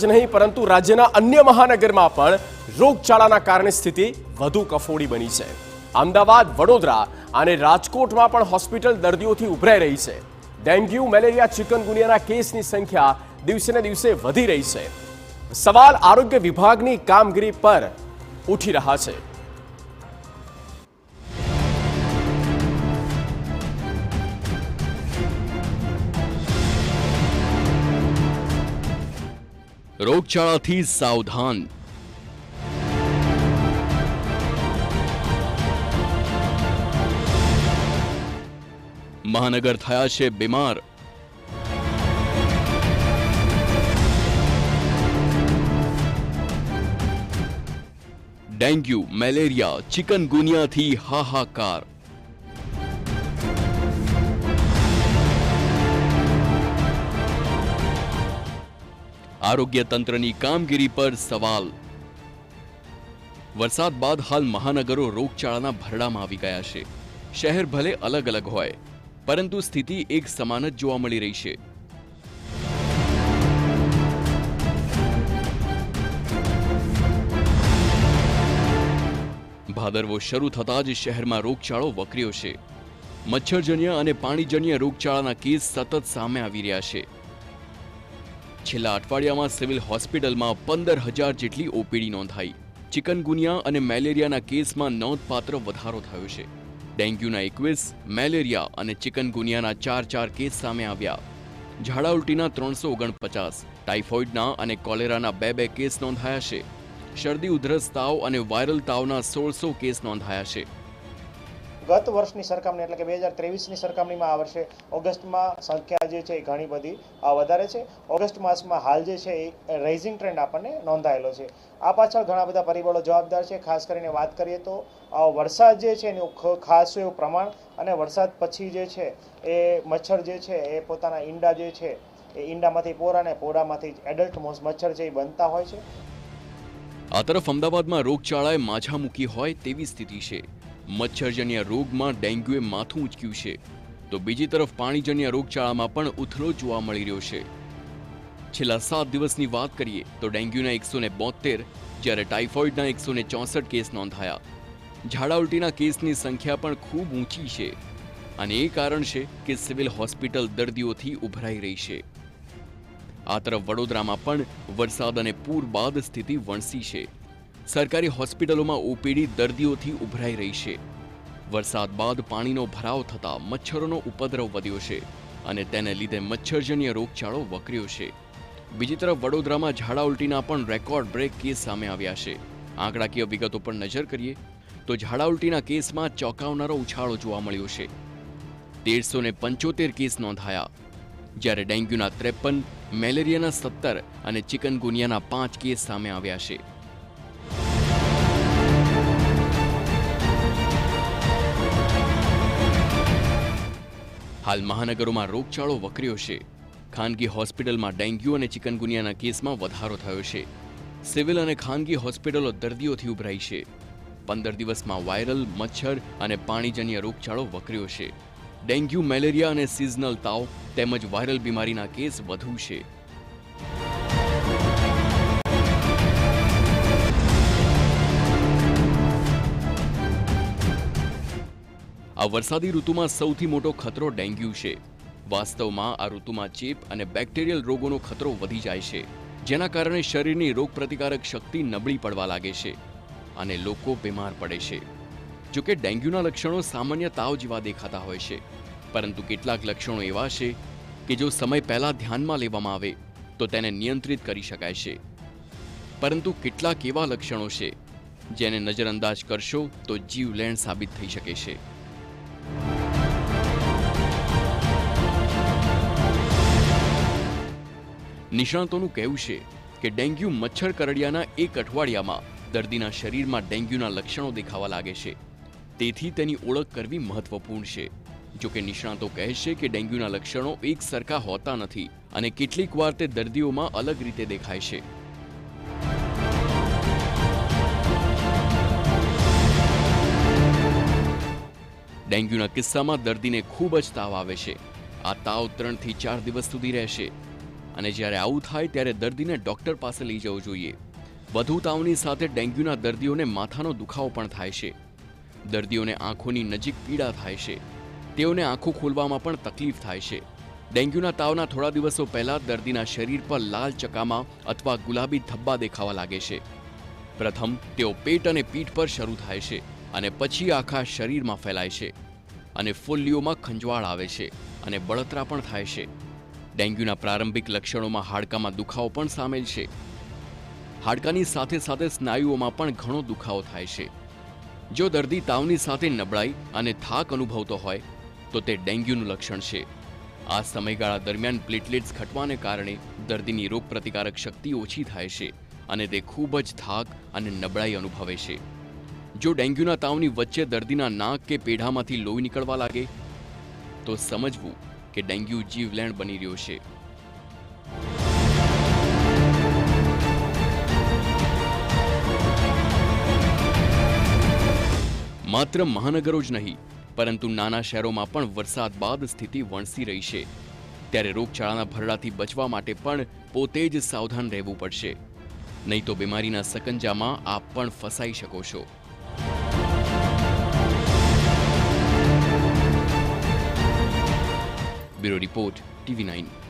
જ નહીં પરંતુ રાજ્યના અન્ય મહાનગરમાં પણ રોગચાળાના કારણે સ્થિતિ વધુ કફોડી બની છે। અમદાવાદ, વડોદરા અને રાજકોટમાં પણ હોસ્પિટલ દર્દીઓથી ઉભરાઈ રહી છે। ડેન્ગ્યુ, મેલેરિયા, ચિકનગુનિયાના કેસની સંખ્યા દિવસે ને દિવસે વધી રહી છે। સવાલ આરોગ્ય વિભાગની કામગીરી પર ઉઠી રહ્યા છે। રોગચાળાથી સાવધાન। મહાનગર થયા છે બીમાર। ડેન્ગ્યુ, મેલેરિયા, ચિકનગુનિયાથી હાહાકાર। આરોગ્ય તંત્રની કામગીરી પર સવાલ। વરસાદ બાદ હાલ મહાનગરો રોગચાળાના ભરડામાં આવી ગયા છે। શહેર ભલે અલગ અલગ હોય પરંતુ સ્થિતિ એક સમાન જ જોવા મળી રહી છે। ભાદરવો શરૂ થતા જ શહેરમાં રોગચાળો વકર્યો છે। મચ્છરજન્ય અને પાણીજન્ય રોગચાળાના કેસ સતત સામે આવી રહ્યા છે। છેલ્લા અઠવાડિયામાં સિવિલ હોસ્પિટલમાં 15,000 જેટલી ઓપીડી નોંધાઈ। ચિકનગુનિયા અને મેલેરિયાના કેસમાં નોંધપાત્ર વધારો થયો છે। ડેન્ગ્યુના 21, મેલેરિયા અને ચિકનગુનિયાના 4 કેસ સામે આવ્યા। ઝાડા ઉલટીના 349, ટાઇફોઇડના અને કોલેરાના 2 કેસ નોંધાયા છે। શરદી, ઉધરસ, તાવ અને વાયરલ તાવના 1600 કેસ નોંધાયા છે। ગત વર્ષની સરખામણી એટલે કે 2023ની સરખામણીમાં આ વર્ષે ઓગસ્ટમાં સંખ્યા જે છે એ ઘણી બધી વધારે છે। ઓગસ્ટ માસમાં હાલ જે છે એ રાઇઝિંગ ટ્રેન્ડ આપણને નોંધાયેલો છે। આ પાછળ ઘણા બધા પરિબળો જવાબદાર છે। ખાસ કરીને વાત કરીએ તો વરસાદ જે છે એનું ખાસ એવું પ્રમાણ અને વરસાદ પછી જે છે એ મચ્છર જે છે એ પોતાના ઈંડા જે છે એ ઈંડામાંથી પોરા અને પોરામાંથી એડલ્ટ મચ્છર છે એ બનતા હોય છે। આ તરફ અમદાવાદમાં રોગચાળાએ માછા મૂકી હોય તેવી સ્થિતિ છે। મચ્છરજન્ય રોગમાં ડેન્ગ્યુએ માથું ઉંચક્યું છે તો બીજી તરફ પાણીજન્ય રોગચાળામાં પણ ઉથલો જોવા મળી રહ્યો છે। છેલ્લા 7 દિવસની વાત કરીએ તો ડેન્ગ્યુના 172 જ્યારે ટાઇફોઇડના 164 કેસ નોંધાયા। ઝાડા ઉલટીના કેસની સંખ્યા પણ ખૂબ ઊંચી છે અને એ કારણ છે કે સિવિલ હોસ્પિટલ દર્દીઓથી ઉભરાઈ રહી છે। આ તરફ વડોદરામાં પણ વરસાદ અને પૂર બાદ સ્થિતિ વણસી છે। સરકારી હોસ્પિટલોમાં ઓપીડી દર્દીઓથી ઉભરાઈ રહી છે। વરસાદ બાદ પાણીનો ભરાવ થતા મચ્છરોનો ઉપદ્રવ વધ્યો છે અને તેને લીધે મચ્છરજન્ય રોગચાળો વકર્યો છે। બીજી તરફ વડોદરામાં ઝાડા ઉલટીના પણ રેકોર્ડ બ્રેક કેસ સામે આવ્યા છે। આંકડાકીય વિગતો પર નજર કરીએ તો ઝાડા ઉલટીના કેસમાં ચોંકાવનારો ઉછાળો જોવા મળ્યો છે। 1375 કેસ નોંધાયા જ્યારે ડેન્ગ્યુના 53, મેલેરિયાના 17 અને ચિકનગુનિયાના 5 કેસ સામે આવ્યા છે। હાલ મહાનગરોમાં રોગચાળો વકર્યો છે। ખાનગી હોસ્પિટલમાં ડેન્ગ્યુ અને ચિકનગુનિયાના કેસમાં વધારો થયો છે। સિવિલ અને ખાનગી હોસ્પિટલો દર્દીઓથી ઉભરાઈ છે। 15 દિવસમાં વાયરલ, મચ્છર અને પાણીજન્ય રોગચાળો વકર્યો છે। ડેન્ગ્યુ, મેલેરિયા અને સિઝનલ તાવ તેમજ વાયરલ બીમારીના કેસ વધુ છે। આ વરસાદી ઋતુમાં સૌથી મોટો ખતરો ડેન્ગ્યુ છે। વાસ્તવમાં આ ઋતુમાં ચેપ અને બેક્ટેરિયલ રોગોનો ખતરો વધી જાય છે જેના કારણે શરીરની રોગપ્રતિકારક શક્તિ નબળી પડવા લાગે છે અને લોકો બીમાર પડે છે। જોકે ડેન્ગ્યુના લક્ષણો સામાન્ય તાવ જેવા દેખાતા હોય છે પરંતુ કેટલાક લક્ષણો એવા છે કે જો સમય પહેલા ધ્યાનમાં લેવામાં આવે તો તેને નિયંત્રિત કરી શકાય છે પરંતુ કેટલાક એવા લક્ષણો છે જેને નજરઅંદાજ કરશો તો જીવલેણ સાબિત થઈ શકે છે। નિષ્ણાતોનું કહેવું છે કે ડેન્ગ્યુ મચ્છર કરડ્યાના 1 અઠવાડિયામાં દર્દીના શરીરમાં ડેન્ગ્યુના લક્ષણો દેખાવા લાગે છે તેથી તેની ઓળખ કરવી મહત્વપૂર્ણ છે। જોકે નિષ્ણાતો કહે છે કે ડેન્ગ્યુના લક્ષણો એક સરખા હોતા નથી અને કેટલીકવાર તે દર્દીઓમાં અલગ રીતે દેખાય છે। ડેન્ગ્યુના કિસ્સામાં દર્દીને ખૂબ જ તાવ આવે છે। આ તાવ 3 થી 4 દિવસ સુધી રહેશે અને જ્યારે આવું થાય ત્યારે દર્દીને ડોક્ટર પાસે લઈ જવું જોઈએ. વધુ તાવની સાથે ડેન્ગ્યુના દર્દીઓને માથાનો દુખાવો પણ થાય છે. દર્દીઓને આંખોની નજીક પીડા થાય છે. તેઓને આંખો ખોલવામાં પણ તકલીફ થાય છે. ડેન્ગ્યુના તાવના થોડા દિવસો પહેલા દર્દીના શરીર પર લાલ ચકામા અથવા ગુલાબી ધબ્બા દેખાવા લાગે છે. પ્રથમ તેઓ પેટ અને પીઠ પર શરૂ થાય છે અને પછી આખા શરીરમાં ફેલાય છે અને ફોલ્લીઓમાં ખંજવાળ આવે છે અને બળતરા પણ થાય છે. ડેન્ગ્યુના પ્રારંભિક લક્ષણોમાં હાડકામાં દુખાવો પણ સામેલ છે. હાડકાની સાથે સાથે સ્નાયુઓમાં પણ ઘણો દુખાવો થાય છે. જો દર્દી તાવની સાથે નબળાઈ અને થાક અનુભવતો હોય તો તે ડેન્ગ્યુનું લક્ષણ છે. આ સમયગાળા દરમિયાન પ્લેટલેટ્સ ઘટવાને કારણે દર્દીની રોગપ્રતિકારક શક્તિ ઓછી થાય છે અને તે ખૂબ જ થાક અને નબળાઈ અનુભવે છે. જો ડેન્ગ્યુના તાવની વચ્ચે દર્દીના નાક કે પેઢામાંથી લોહી નીકળવા લાગે તો સમજવું કે ડેન્ગ્યુ જીવલેણ બની રહ્યો છે. માત્ર મહાનગરો જ નહીં પરંતુ નાના શહેરોમાં પણ વરસાદ બાદ સ્થિતિ વણસી રહી છે. ત્યારે રોગચાળાના ભરડાથી બચવા માટે પણ પોતે જ સાવધાન રહેવું પડશે, નહીં તો બીમારીના સકંજામાં આપ પણ ફસાઈ શકો છો. Bureau report, TV9.